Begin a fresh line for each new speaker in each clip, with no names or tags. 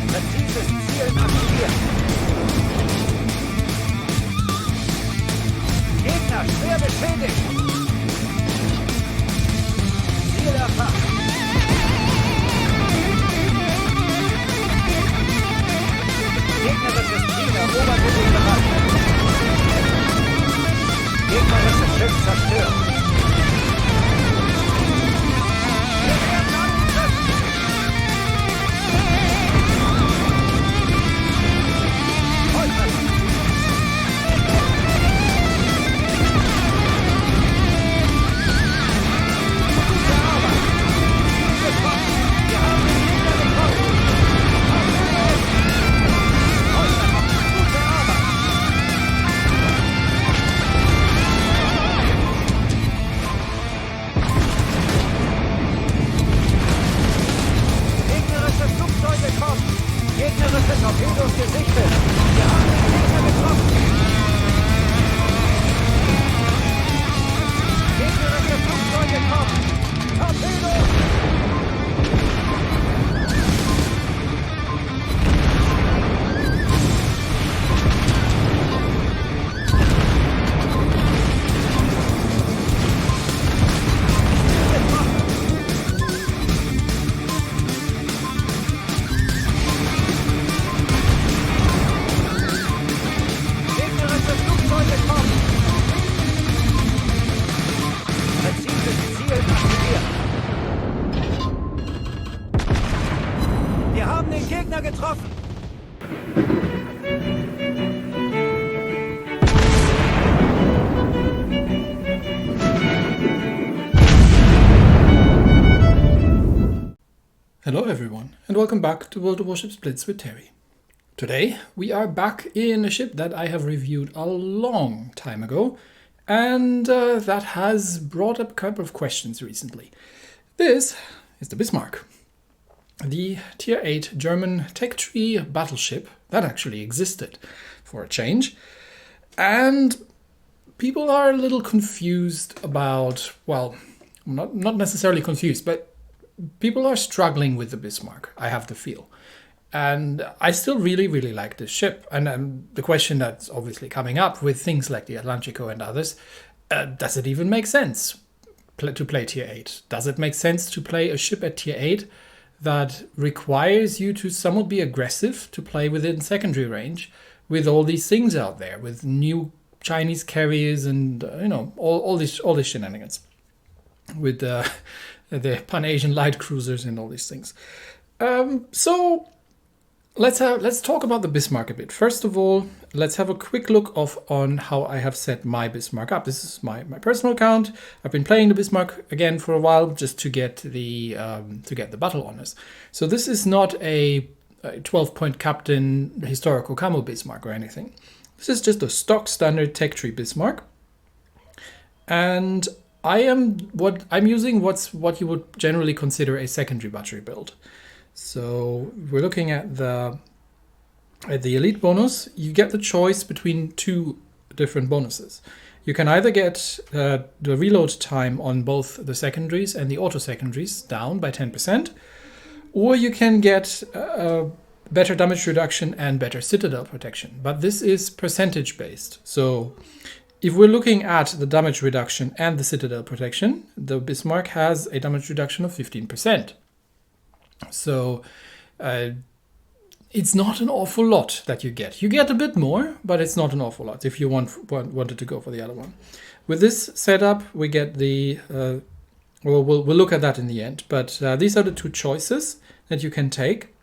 Präzises Zielen aktiviert. Gegner schwer beschädigt. Ziel erfasst. Gegnerisches Ziel erobert in den Bereich. Gegnerisches Schiff zerstört. Wir werden angegriffen. Gegnerische Torpedos gesichtet. Wir haben den Gegner getroffen. Gegnerische Flugzeuge kommen. Torpedos! Wir haben den Gegner getroffen.
Hello everyone, and welcome back to World of Warships Blitz with Terry. Today we are back in a ship that I have reviewed a long time ago, and that has brought up a couple of questions recently. This is the Bismarck, the Tier 8 German tech tree battleship that actually existed for a change. And people are a little confused about, well, not necessarily confused, but people are struggling with the Bismarck, I have the feel. And I still really like this ship. And the question that's obviously coming up with things like the Atlantico and others, does it even make sense to play Tier 8? Does it make sense to play a ship at Tier 8 that requires you to somewhat be aggressive to play within secondary range with all these things out there, with new Chinese carriers and all these shenanigans, with the Pan-Asian light cruisers and all these things. So let's talk about the Bismarck a bit. First of all, let's have a quick look on how I have set my Bismarck up. This is my personal account. I've been playing the Bismarck again for a while just to get the battle honors. So this is not a 12-point captain historical camo Bismarck or anything. This is just a stock standard tech tree Bismarck, and I'm using what you would generally consider a secondary battery build. So we're looking at the elite bonus. You get the choice between two different bonuses. You can either get the reload time on both the secondaries and the auto secondaries down by 10%, or you can get better damage reduction and better citadel protection. But this is percentage based. So if we're looking at the damage reduction and the citadel protection, the Bismarck has a damage reduction of 15%. So it's not an awful lot that you get. You get a bit more, but it's not an awful lot if you wanted to go for the other one. With this setup, we get the... we'll look at that in the end, but these are the two choices that you can take.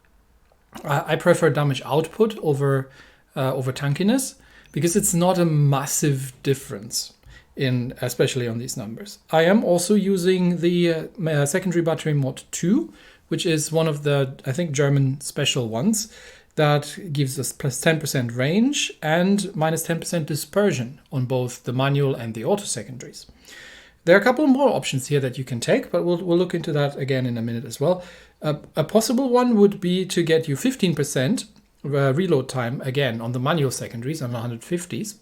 I prefer damage output over tankiness, because it's not a massive difference, especially on these numbers. I am also using the secondary battery mod 2, which is one of the, I think, German special ones that gives us plus 10% range and minus 10% dispersion on both the manual and the auto secondaries. There are a couple more options here that you can take, but we'll look into that again in a minute as well. A possible one would be to get you 15% reload time again on the manual secondaries on the 150s.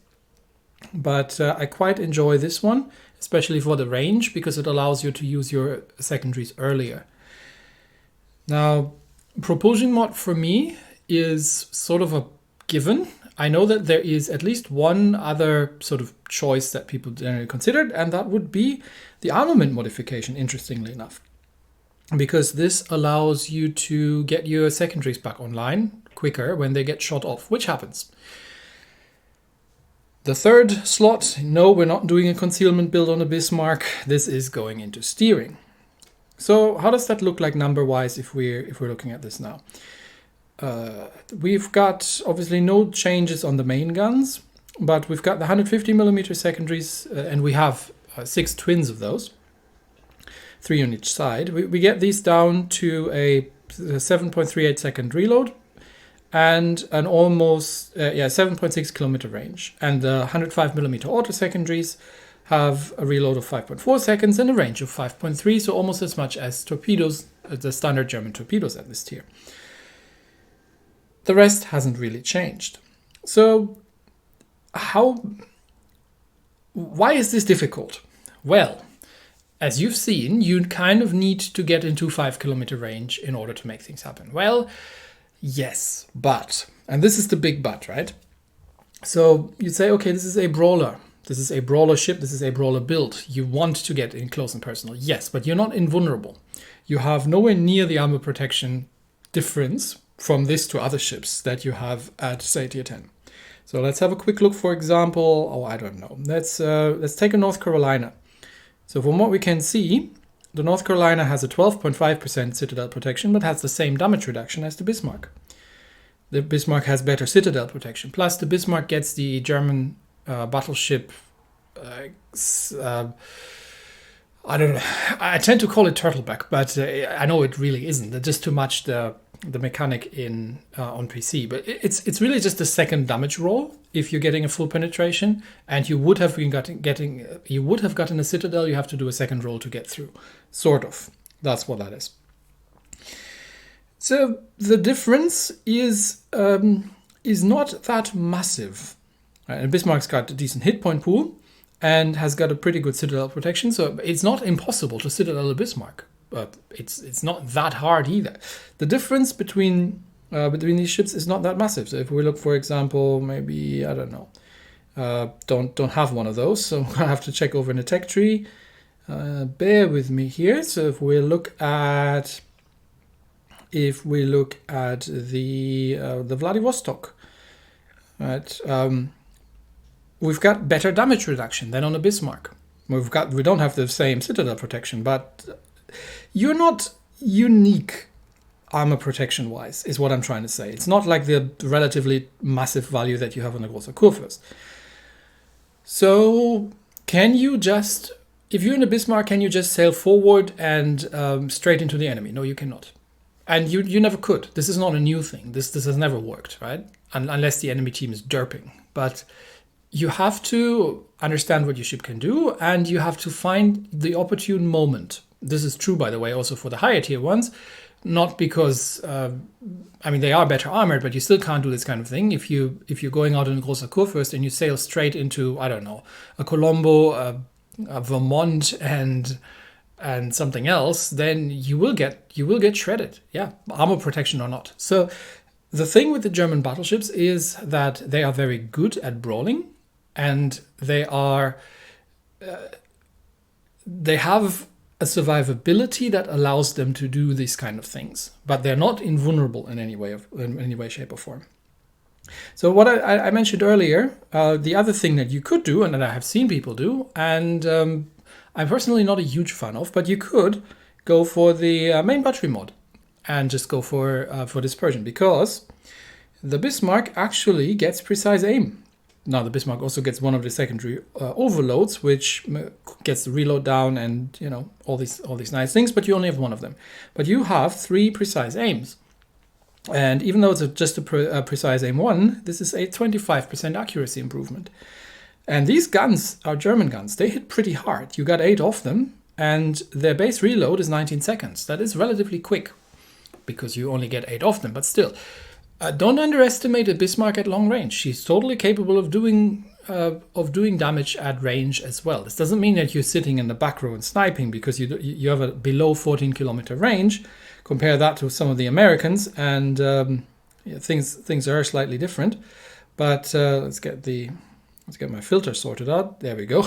But I quite enjoy this one, especially for the range, because it allows you to use your secondaries earlier. Now, propulsion mod for me is sort of a given. I know that there is at least one other sort of choice that people generally considered, and that would be the armament modification, interestingly enough. Because this allows you to get your secondaries back online quicker when they get shot off, which happens. The third slot, no, we're not doing a concealment build on a Bismarck. This is going into steering. So how does that look like number-wise if we're looking at this now? We've got obviously no changes on the main guns, but we've got the 150mm secondaries, and we have 6 twins of those, 3 on each side. We get these down to a 7.38 second reload and an almost 7.6 kilometer range. And the 105mm auto secondaries have a reload of 5.4 seconds and a range of 5.3, so almost as much as torpedoes, the standard German torpedoes at this tier. The rest hasn't really changed. So why is this difficult? Well, as you've seen, you kind of need to get into 5 kilometer range in order to make things happen. Well, yes, but, and this is the big but, right? So you'd say, okay, this is a brawler. This is a brawler ship. This is a brawler build. You want to get in close and personal. Yes, but you're not invulnerable. You have nowhere near the armor protection difference from this to other ships that you have at, say, tier 10. So let's have a quick look, for example, I don't know. Let's take a North Carolina. So from what we can see, the North Carolina has a 12.5% citadel protection, but has the same damage reduction as the Bismarck. The Bismarck has better citadel protection. Plus, the Bismarck gets the German battleship. I don't know. I tend to call it turtleback, but I know it really isn't. There's just too much the mechanic in on PC. But it's really just the second damage roll if you're getting a full penetration, and you would have gotten a citadel. You have to do a second roll to get through. Sort of. That's what that is. So the difference is not that massive. And Bismarck's got a decent hit point pool and has got a pretty good citadel protection, so it's not impossible to citadel a Bismarck. But it's not that hard either. The difference between these ships is not that massive. So if we look, for example, maybe, I don't know, don't have one of those, so I'm gonna have to check over in the tech tree. Bear with me here. So if we look at the Vladivostok, right? We've got better damage reduction than on a Bismarck. We don't have the same citadel protection, but you're not unique armor protection wise, is what I'm trying to say. It's not like the relatively massive value that you have on the Großer Kurfürst. So can you just, if you're in a Bismarck, can you just sail forward and straight into the enemy? No, you cannot. And you never could. This is not a new thing. This has never worked, right? Unless the enemy team is derping. But you have to understand what your ship can do, and you have to find the opportune moment. This is true, by the way, also for the higher tier ones. Not because, they are better armored, but you still can't do this kind of thing. If you're going out in a Großer Kurfürst and you sail straight into, I don't know, a Colombo, a Vermont, and something else, then you will get shredded. Yeah, armor protection or not. So the thing with the German battleships is that they are very good at brawling, and they have a survivability that allows them to do these kind of things, but they're not invulnerable in any way, shape, or form. So what I mentioned earlier, the other thing that you could do, and that I have seen people do, and I'm personally not a huge fan of, but you could go for the main battery mod and just go for dispersion, because the Bismarck actually gets precise aim. Now the Bismarck also gets one of the secondary overloads, which gets the reload down and all these nice things, but you only have one of them. But you have 3 precise aims, and even though it's just a precise aim 1, this is a 25% accuracy improvement. And these guns are German guns. They hit pretty hard. You got 8 of them, and their base reload is 19 seconds. That is relatively quick, because you only get 8 of them, but still. Don't underestimate a Bismarck at long range. She's totally capable of doing damage at range as well. This doesn't mean that you're sitting in the back row and sniping, because you have a below 14-kilometer range. Compare that to some of the Americans, and yeah, things are slightly different. But let's get my filter sorted out. There we go.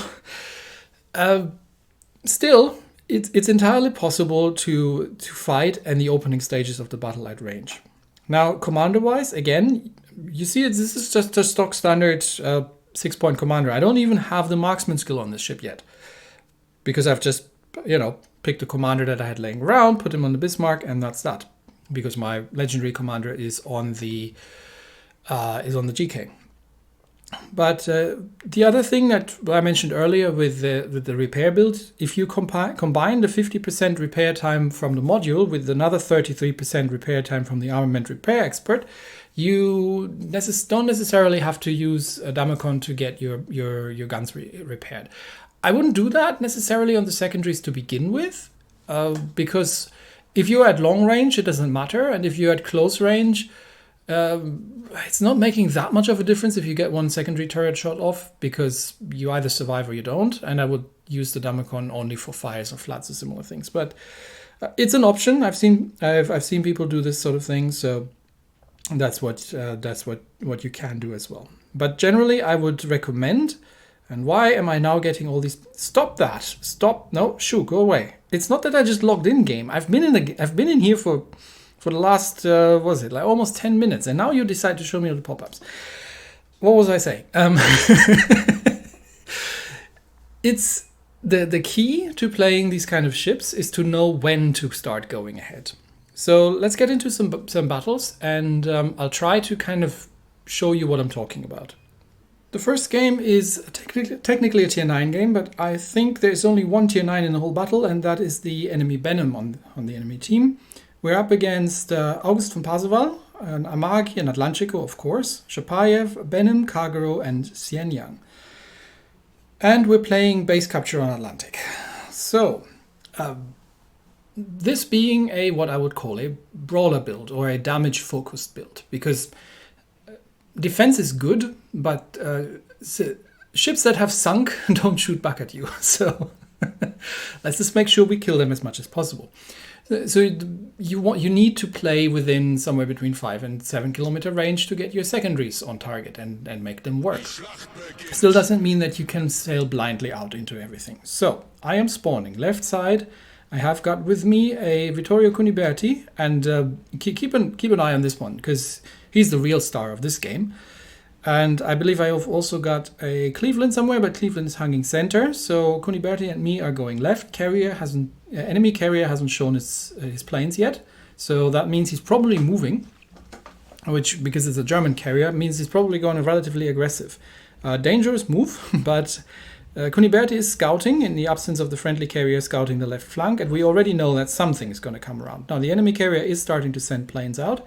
Still, it's entirely possible to fight in the opening stages of the battle at range. Now, commander-wise, again, you see this is just a stock standard 6-point commander. I don't even have the marksman skill on this ship yet, because I've just, picked a commander that I had laying around, put him on the Bismarck, and that's that. Because my legendary commander is on the GK. But the other thing that I mentioned earlier with the repair build, if you combine the 50% repair time from the module with another 33% repair time from the armament repair expert, you don't necessarily have to use a Damacon to get your guns repaired. I wouldn't do that necessarily on the secondaries to begin with, because if you're at long range, it doesn't matter, and if you're at close range, it's not making that much of a difference if you get one secondary turret shot off, because you either survive or you don't. And I would use the Damacon only for fires or flats or similar things. But it's an option. I've seen people do this sort of thing, so that's what you can do as well. But generally, I would recommend. And why am I now getting all these? Stop that! Stop! No, shoo, go away. It's not that I just logged in game. I've been in here for the last, almost 10 minutes. And now you decide to show me all the pop-ups. What was I saying? It's the key to playing these kind of ships is to know when to start going ahead. So let's get into some battles, and I'll try to kind of show you what I'm talking about. The first game is technically a tier 9 game, but I think there's only one tier 9 in the whole battle, and that is the enemy Benham on the enemy team. We're up against August von Parseval, an Amagi, and Atlantico, of course, Shapayev, Benham, Kagero, and Xianyang. And we're playing base capture on Atlantic. So, this being what I would call a brawler build or a damage-focused build, because defense is good, but ships that have sunk don't shoot back at you. So let's just make sure we kill them as much as possible. So you need to play within somewhere between 5 and 7 kilometer range to get your secondaries on target and make them work. Still doesn't mean that you can sail blindly out into everything. So I am spawning left side. I have got with me a Vittorio Cuniberti, and keep an eye on this one, because he's the real star of this game. And I believe I have also got a Cleveland somewhere, but Cleveland is hanging center. So Cuniberti and me are going left. Enemy carrier hasn't shown his planes yet. So that means he's probably moving, which, because it's a German carrier, means he's probably going relatively aggressive. Dangerous move, but Cuniberti is scouting in the absence of the friendly carrier, scouting the left flank. And we already know that something is going to come around. Now the enemy carrier is starting to send planes out.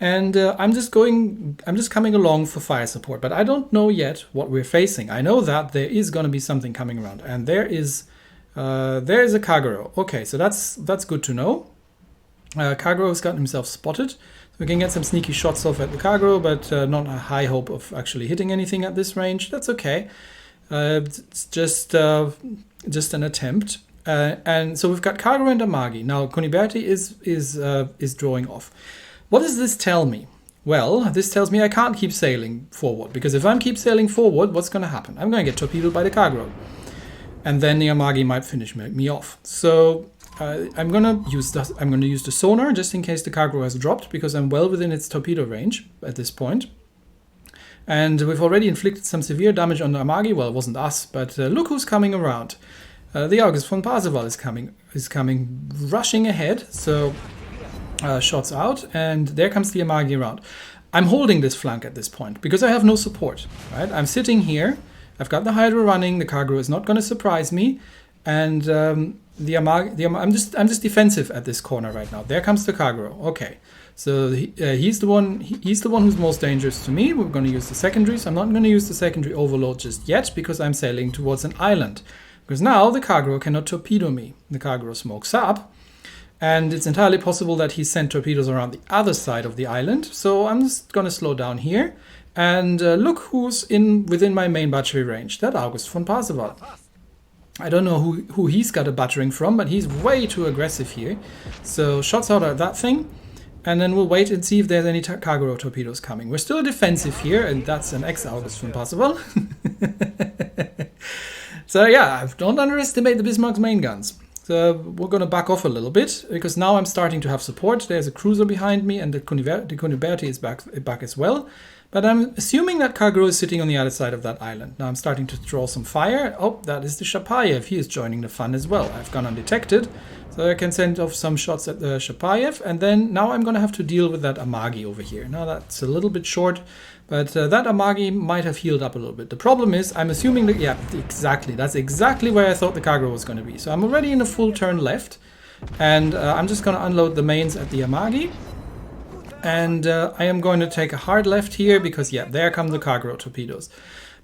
And I'm just coming along for fire support, but I don't know yet what we're facing. I know that there is going to be something coming around, and there is a Kagero. Okay, so that's good to know. Kagero's got himself spotted. We can get some sneaky shots off at the Kagero, but not a high hope of actually hitting anything at this range. That's okay. It's just an attempt. And so we've got Kagero and Amagi. Now Cuniberti is drawing off. What does this tell me? Well, this tells me I can't keep sailing forward, because if I keep sailing forward, what's going to happen? I'm going to get torpedoed by the Kagero, and then the Amagi might finish me off. So I'm going to use the sonar just in case the Kagero has dropped, because I'm well within its torpedo range at this point. And we've already inflicted some severe damage on the Amagi. Well, it wasn't us, but look who's coming around. The August von Parseval is coming rushing ahead. So. Shots out, and there comes the Amagi around. I'm holding this flank at this point because I have no support. Right? I'm sitting here. I've got the Hydra running. The Kagero is not going to surprise me, and the Amagi. I'm just defensive at this corner right now. There comes the Kagero. Okay, so he's the one. He's the one who's most dangerous to me. We're going to use the secondaries. I'm not going to use the secondary overload just yet because I'm sailing towards an island. Because now the Kagero cannot torpedo me. The Kagero smokes up. And it's entirely possible that he sent torpedoes around the other side of the island. So I'm just going to slow down here. And look who's within my main battery range. That August von Parseval. I don't know who he's got a battering from, but he's way too aggressive here. So shots out at that thing. And then we'll wait and see if there's any cargo torpedoes coming. We're still defensive here, and that's an ex-August von Parseval. So yeah, don't underestimate the Bismarck's main guns. So we're going to back off a little bit, because now I'm starting to have support. There's a cruiser behind me, and the Kuniberti is back as well. But I'm assuming that Cargo is sitting on the other side of that island. Now I'm starting to draw some fire. Oh, that is the Shapayev. He is joining the fun as well. I've gone undetected, so I can send off some shots at the Shapayev. And then now I'm going to have to deal with that Amagi over here. Now that's a little bit short, but that Amagi might have healed up a little bit. The problem is, I'm assuming that, yeah, exactly. That's exactly where I thought the Cargo was going to be. So I'm already in a full turn left, and I'm just going to unload the mains at the Amagi. And I am going to take a hard left here because, yeah, there come the cargo torpedoes.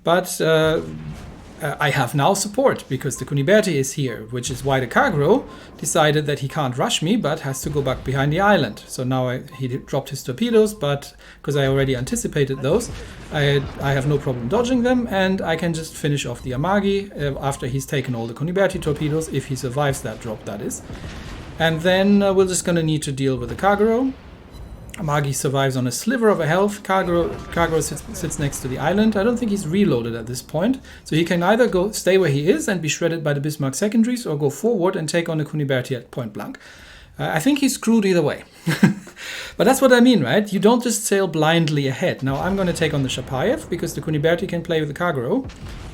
But I have now support because the Kuniberti is here, which is why the cargo decided that he can't rush me, but has to go back behind the island. So now he dropped his torpedoes, but because I already anticipated those, I have no problem dodging them, and I can just finish off the Amagi after he's taken all the Kuniberti torpedoes, if he survives that drop, that is. And then we're just going to need to deal with the cargo. Amagi survives on a sliver of a health. Cargo sits next to the island. I don't think he's reloaded at this point. So he can either stay where he is and be shredded by the Bismarck secondaries, or go forward and take on the Kuniberti at point blank. I think he's screwed either way. But that's what I mean, right? You don't just sail blindly ahead. Now I'm going to take on the Shapayev because the Kuniberti can play with the cargo.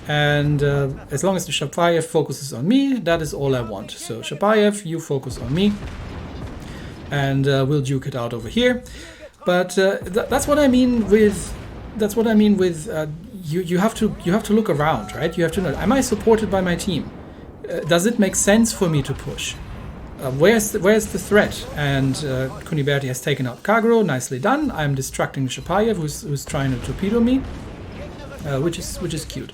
And as long as the Shapayev focuses on me, that is all I want. So Shapayev, you focus on me. And we'll duke it out over here. But that's what I mean with. That's what I mean with. You have to look around, right? You have to know. Am I supported by my team? Does it make sense for me to push? Where's the threat? And Kuniberti has taken out cargo. Nicely done. I'm distracting Shapayev, who's trying to torpedo me, which is cute.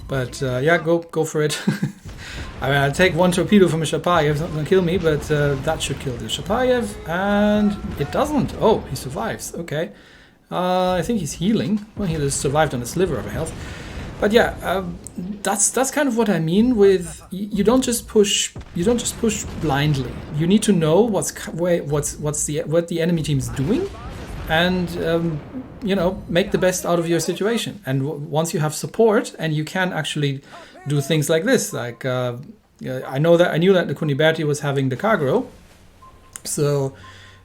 But yeah, go for it. I mean, I'll take one torpedo from a Shapayev, it's not going to kill me, but that should kill the Shapayev, and it doesn't. Oh, he survives. Okay. I think he's healing. Well, he just survived on a sliver of a health. But yeah, that's kind of what I mean with you don't just push blindly. You need to know what the enemy team's doing, and make the best out of your situation. And once you have support and you can actually do things like this, like I knew that the Kuniberti was having the cargo, so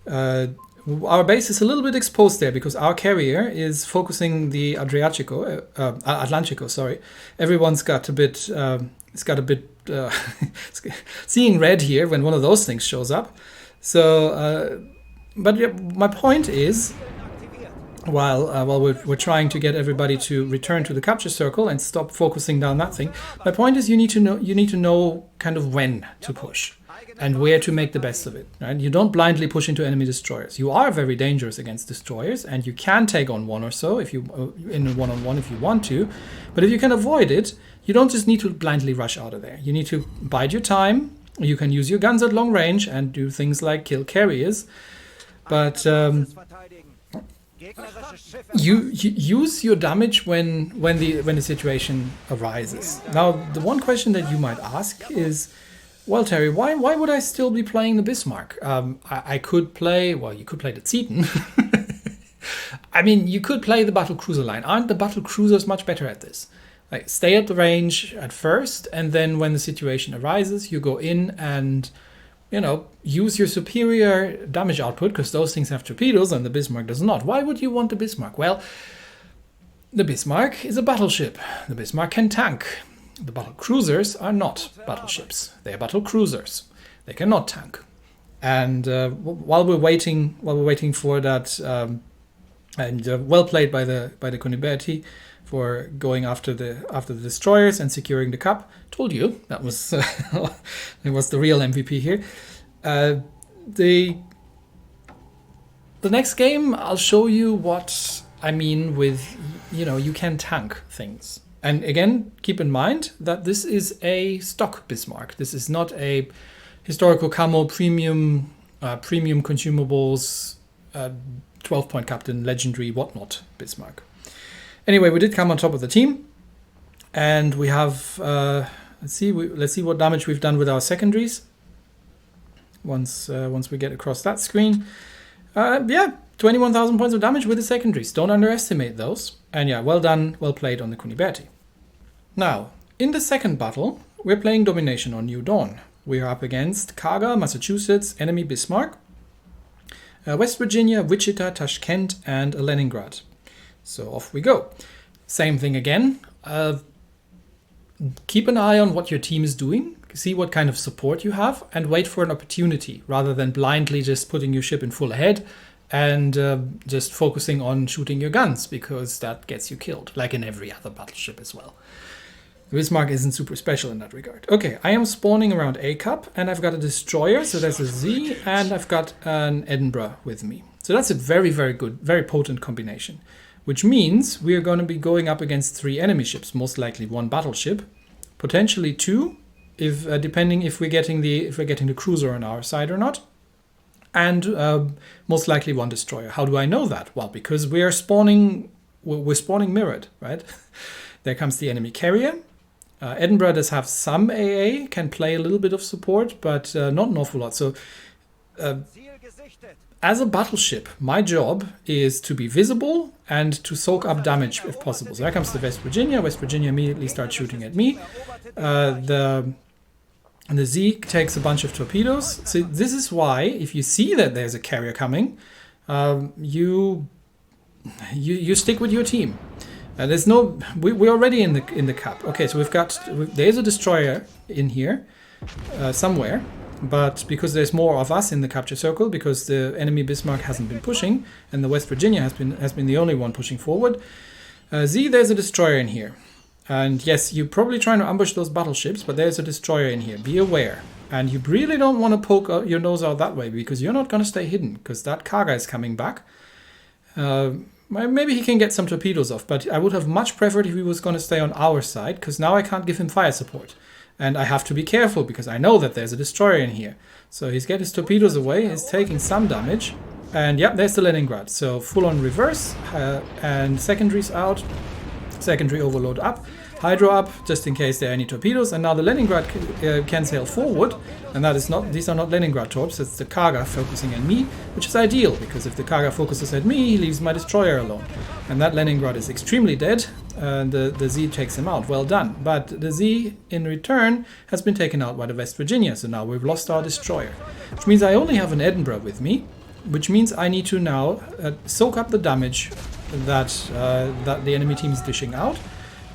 our base is a little bit exposed there because our carrier is focusing the Atlantico. Sorry, everyone's got a bit. Seeing red here when one of those things shows up. So, but yeah, my point is, while we're trying to get everybody to return to the capture circle and stop focusing down that thing, my point is you need to know kind of when to push and where to make the best of it. Right? You don't blindly push into enemy destroyers. You are very dangerous against destroyers, and you can take on one or so if you in a one-on-one if you want to. But if you can avoid it, you don't just need to blindly rush out of there. You need to bide your time. You can use your guns at long range and do things like kill carriers, but you use your damage when the situation arises. Now, the one question that you might ask is, well, Terry, why would I still be playing the Bismarck? I could play, well, you could play the Zieten. I mean, you could play the battle cruiser line. Aren't the battle cruisers much better at this? Like, stay at the range at first, and then when the situation arises, you go in and, use your superior damage output, because those things have torpedoes and the Bismarck does not. Why would you want the Bismarck? Well, the Bismarck is a battleship. The Bismarck can tank. The battle cruisers are not battleships. They are battle cruisers. They cannot tank. And while we're waiting for that, and well played by the Kuniberti for going after the destroyers and securing the cup. Told you that was it was the real MVP here. The next game I'll show you what I mean with you can tank things. And again, keep in mind that this is a stock Bismarck. This is not a historical camo premium premium consumables, 12-point captain, legendary, whatnot, Bismarck. Anyway, we did come on top of the team, and we have, let's see what damage we've done with our secondaries. Once we get across that screen, yeah, 21,000 points of damage with the secondaries. Don't underestimate those. And yeah, well done, well played on the Kuniberti. Now, in the second battle, we're playing Domination on New Dawn. We are up against Kaga, Massachusetts, enemy Bismarck, West Virginia, Wichita, Tashkent, and Leningrad. So off we go. Same thing again. Keep an eye on what your team is doing, see what kind of support you have, and wait for an opportunity rather than blindly just putting your ship in full ahead and just focusing on shooting your guns, because that gets you killed, like in every other battleship as well. Bismarck isn't super special in that regard. Okay, I am spawning around A Cup, and I've got a destroyer, so there's a Z, and I've got an Edinburgh with me. So that's a very, very good, very potent combination, which means we are going to be going up against 3 enemy ships, most likely 1 battleship, potentially 2, if depending if we're getting the cruiser on our side or not, and most likely 1 destroyer. How do I know that? Well, because we're spawning mirrored, right? There comes the enemy carrier. Edinburgh does have some AA, can play a little bit of support, but not an awful lot. So as a battleship, my job is to be visible and to soak up damage if possible. So there comes the West Virginia. West Virginia immediately starts shooting at me. The Z takes a bunch of torpedoes. So this is why, if you see that there's a carrier coming, you stick with your team. There's no, we're already in the cup. Okay, so there's a destroyer in here somewhere, but because there's more of us in the capture circle, because the enemy Bismarck hasn't been pushing, and the West Virginia has been the only one pushing forward. Z, there's a destroyer in here, and yes, you're probably trying to ambush those battleships, but there's a destroyer in here. Be aware, and you really don't want to poke your nose out that way, because you're not going to stay hidden, because that Kaga is coming back. Maybe he can get some torpedoes off, but I would have much preferred if he was going to stay on our side, because now I can't give him fire support. And I have to be careful, because I know that there's a destroyer in here. So he's getting his torpedoes away, he's taking some damage. And yep, there's the Leningrad. So full on reverse, and secondaries out, secondary overload up, hydro up, just in case there are any torpedoes. And now the Leningrad can sail forward, and these are not Leningrad torps, it's the Kaga focusing on me, which is ideal, because if the Kaga focuses at me, he leaves my destroyer alone. And that Leningrad is extremely dead, and the Z takes him out. Well done. But the Z, in return, has been taken out by the West Virginia, so now we've lost our destroyer. Which means I only have an Edinburgh with me, which means I need to now soak up the damage that the enemy team is dishing out,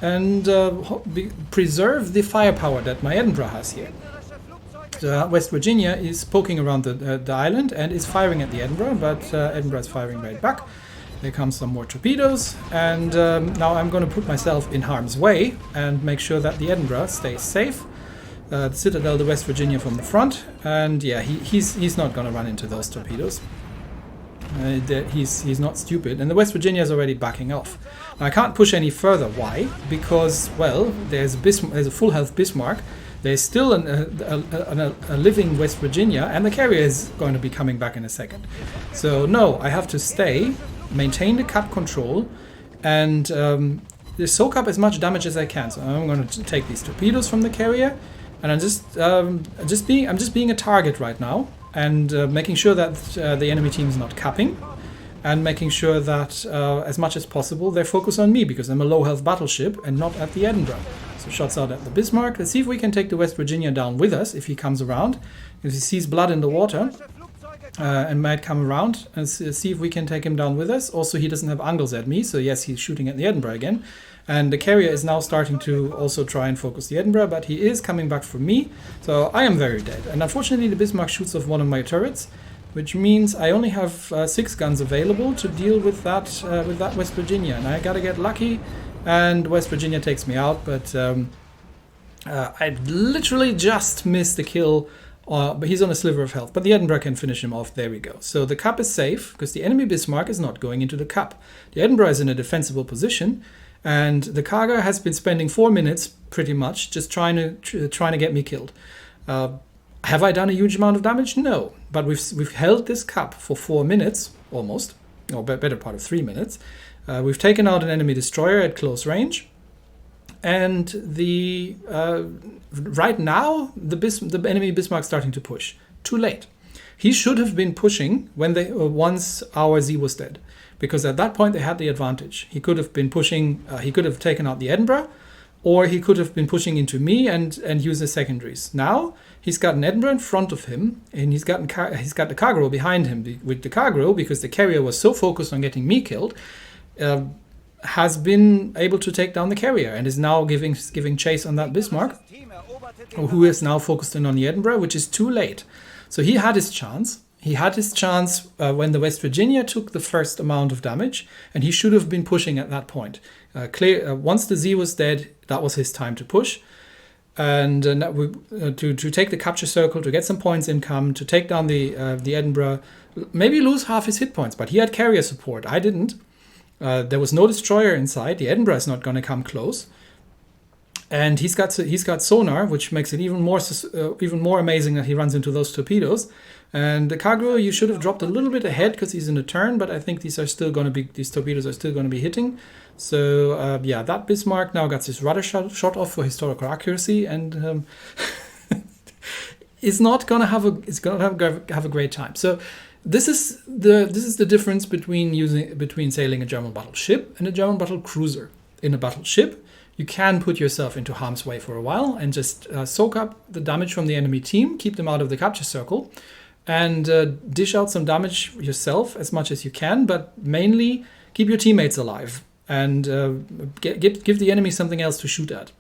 and preserve the firepower that my Edinburgh has here. So West Virginia is poking around the island and is firing at the Edinburgh, but Edinburgh is firing right back. There comes some more torpedoes, and now I'm going to put myself in harm's way and make sure that the Edinburgh stays safe. The Citadel, the West Virginia from the front, and yeah, he's not going to run into those torpedoes. He's not stupid, and the West Virginia is already backing off. Now, I can't push any further. Why? Because, well, there's a full health Bismarck. There's still a living West Virginia, and the carrier is going to be coming back in a second. So no, I have to stay, maintain the cap control, and soak up as much damage as I can. So I'm going to take these torpedoes from the carrier, and I'm just being a target right now, and making sure that the enemy team is not capping, and making sure that as much as possible they focus on me, because I'm a low health battleship and not at the Edinburgh. So shots out at the Bismarck. Let's see if we can take the West Virginia down with us if he comes around. If he sees blood in the water and might come around, and see if we can take him down with us. Also, he doesn't have angles at me, so yes, he's shooting at the Edinburgh again. And the carrier is now starting to also try and focus the Edinburgh, but he is coming back for me, so I am very dead. And unfortunately, the Bismarck shoots off one of my turrets, which means I only have 6 guns available to deal with that West Virginia. And I gotta get lucky, and West Virginia takes me out, but I literally just missed the kill. But he's on a sliver of health, but the Edinburgh can finish him off. There we go. So the cup is safe, because the enemy Bismarck is not going into the cup. The Edinburgh is in a defensible position, and the Kaga has been spending 4 minutes, pretty much, just trying to get me killed. Have I done a huge amount of damage? No, but we've held this cup for 4 minutes almost, or better part of 3 minutes. We've taken out an enemy destroyer at close range, and right now the enemy Bismarck starting to push. Too late. He should have been pushing when once our Z was dead, because at that point they had the advantage. He could have been pushing. He could have taken out the Edinburgh, or he could have been pushing into me and use the secondaries. Now he's got an Edinburgh in front of him, and he's got the cargo behind him. With the cargo, because the carrier was so focused on getting me killed, has been able to take down the carrier and is now giving chase on that Bismarck, who is now focused in on the Edinburgh, which is too late. So he had his chance. He had his chance when the West Virginia took the first amount of damage, and he should have been pushing at that point. Once the Z was dead, that was his time to push. And to take the capture circle, to get some points income, to take down the Edinburgh, maybe lose half his hit points, but he had carrier support. I didn't. There was no destroyer inside. The Edinburgh is not going to come close. And he's got sonar, which makes it even more amazing that he runs into those torpedoes. And the cargo, you should have dropped a little bit ahead because he's in a turn, but I think these torpedoes are still going to be hitting. So yeah, that Bismarck now got his rudder shot off for historical accuracy, and is not going to have a great time. So this is the difference between sailing a German battleship and a German battle cruiser. In a battleship, you can put yourself into harm's way for a while and just soak up the damage from the enemy team, keep them out of the capture circle, and dish out some damage yourself as much as you can, but mainly keep your teammates alive and give the enemy something else to shoot at.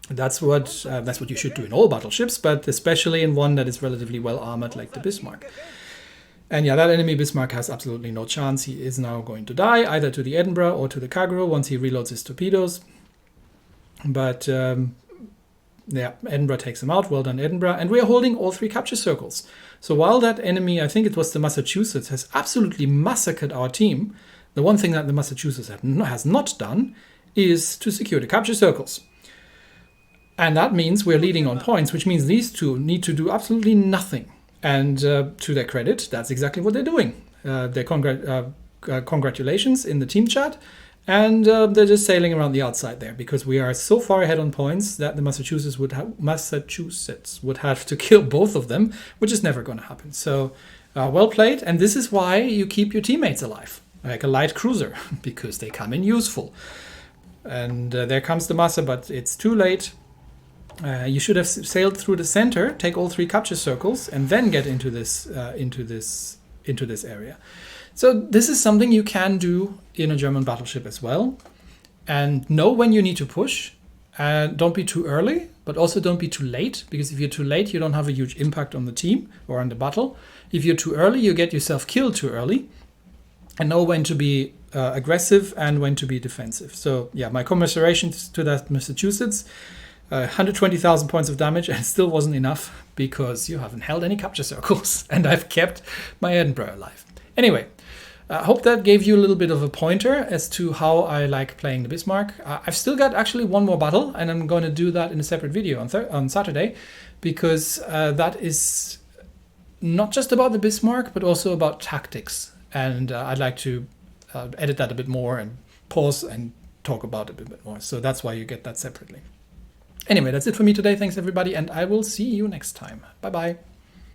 That's what you should do in all battleships, but especially in one that is relatively well armored like the Bismarck. And yeah, that enemy Bismarck has absolutely no chance. He is now going to die either to the Edinburgh or to the cargo once he reloads his torpedoes. But yeah, Edinburgh takes him out. Well done, Edinburgh. And we are holding all 3 capture circles. So while that enemy, I think it was the Massachusetts, has absolutely massacred our team, the one thing that the Massachusetts has not done is to secure the capture circles. And that means we're leading on points, which means these two need to do absolutely nothing. And to their credit, that's exactly what they're doing. Congratulations in the team chat. And they're just sailing around the outside there because we are so far ahead on points that the Massachusetts would have to kill both of them, which is never going to happen. So well played. And this is why you keep your teammates alive, like a light cruiser, because they come in useful. And there comes the Massa, but it's too late. You should have sailed through the center, take all 3 capture circles, and then get into this area. So this is something you can do in a German battleship as well, and know when you need to push. Don't be too early, but also don't be too late, because if you're too late, you don't have a huge impact on the team or on the battle. If you're too early, you get yourself killed too early, and know when to be aggressive and when to be defensive. So yeah, my commiserations to that Massachusetts. 120,000 points of damage, and it still wasn't enough because you haven't held any capture circles, and I've kept my Edinburgh alive. Anyway, I hope that gave you a little bit of a pointer as to how I like playing the Bismarck. I've still got actually one more battle, and I'm going to do that in a separate video on Saturday, because that is not just about the Bismarck, but also about tactics. And I'd like to edit that a bit more and pause and talk about it a bit more. So that's why you get that separately. Anyway, that's it for me today. Thanks, everybody, and I will see you next time. Bye-bye.